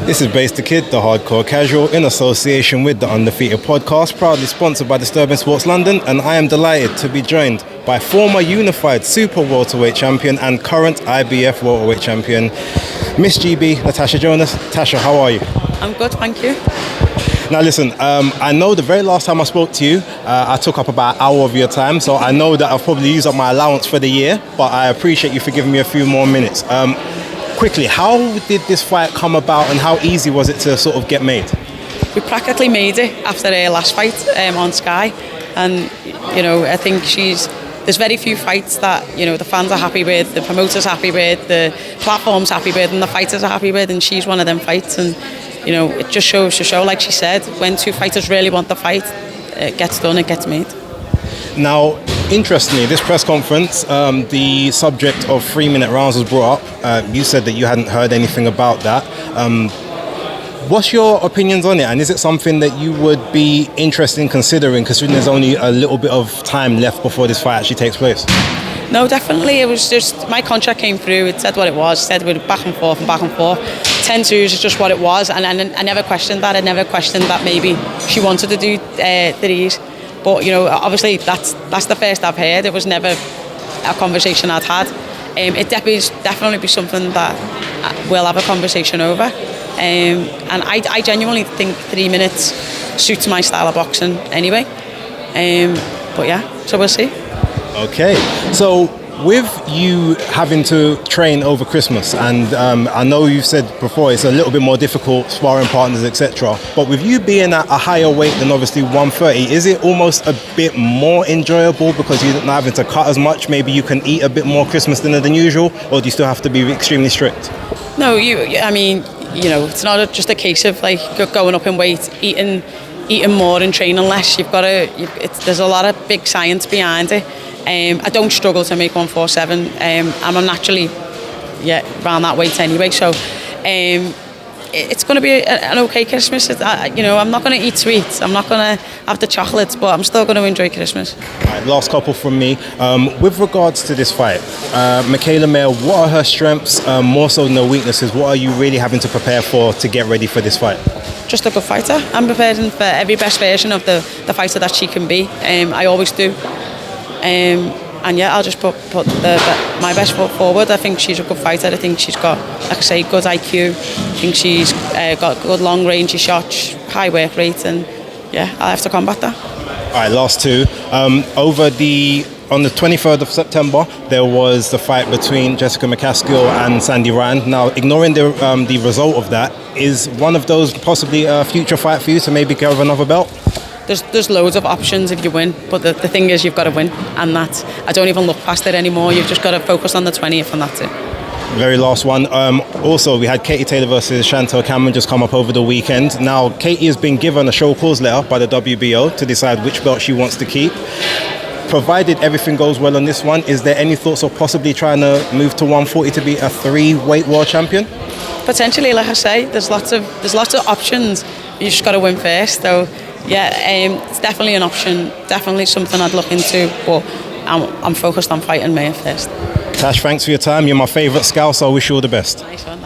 This is BaseDaKID, the hardcore casual, in association with the Undefeated podcast, proudly sponsored by Disturbing Sports London, and I am delighted to be joined by former unified super welterweight champion and current IBF welterweight champion, Miss GB, Natasha Jonas. Tasha, how are you? I'm good, thank you. Now listen, I know the very last time I spoke to you, I took up about an hour of your time, so I know that I've probably used up my allowance for the year, but I appreciate you for giving me a few more minutes. Quickly, how did this fight come about and how easy was it to sort of get made? We practically made it after our last fight on Sky, and you know, I think there's very few fights that, you know, the fans are happy with, the promoters happy with, the platform's happy with, and the fighters are happy with, and she's one of them fights. And you know, it just shows to show, like she said, when two fighters really want the fight, it gets done, it gets made. Now, interestingly, this press conference, the subject of 3-minute rounds was brought up. You said that you hadn't heard anything about that. What's your opinions on it, and is it something that you would be interested in considering, considering there's only a little bit of time left before this fight actually takes place? No, definitely. It was just, my contract came through, it said what it was, it said we're back and forth and back and forth. 10-2 is just what it was, and I never questioned that. I never questioned that maybe she wanted to do threes. But you know, obviously that's the first I've heard. It was never a conversation I'd had. It definitely be something that we'll have a conversation over. And I genuinely think 3 minutes suits my style of boxing anyway. But yeah, so we'll see. Okay, so with you having to train over Christmas, and I know you've said before it's a little bit more difficult, sparring partners, etc. But with you being at a higher weight than obviously 130, is it almost a bit more enjoyable because you're not having to cut as much? Maybe you can eat a bit more Christmas dinner than usual, or do you still have to be extremely strict? No, I mean, you know, it's not just a case of like going up in weight, eating more and training less. You've got to. There's a lot of big science behind it. I don't struggle to make 147. I'm naturally, around that weight anyway. So it's going to be an okay Christmas. You know, I'm not going to eat sweets. I'm not going to have the chocolates, but I'm still going to enjoy Christmas. Right, last couple from me. With regards to this fight, Mikaela Mayer, what are her strengths more so than her weaknesses? What are you really having to prepare for to get ready for this fight? Just a good fighter. I'm preparing for every best version of the fighter that she can be. I always do. And yeah, I'll just put my best foot forward. I think she's a good fighter. I think she's got, like I say, good IQ. I think she's got good long range shots, high work rate, and yeah, I'll have to combat that. All right, last two. On the 23rd of September, there was the fight between Jessica McCaskill and Sandy Rand. Now, ignoring the result of that, is one of those possibly a future fight for you to maybe get another belt? There's loads of options if you win, but the thing is you've got to win, and I don't even look past it anymore. You've just got to focus on the 20th, and that's it. Very last one. Also, we had Katie Taylor versus Chantel Cameron just come up over the weekend. Now, Katie has been given a show cause letter by the WBO to decide which belt she wants to keep. Provided everything goes well on this one, is there any thoughts of possibly trying to move to 140 to be a 3-weight world champion? Potentially, like I say, there's lots of options. You just got to win first, though. Yeah, it's definitely an option, definitely something I'd look into, but I'm focused on fighting Mayer first. Tash, thanks for your time. You're my favourite scout, so I wish you all the best. Nice one.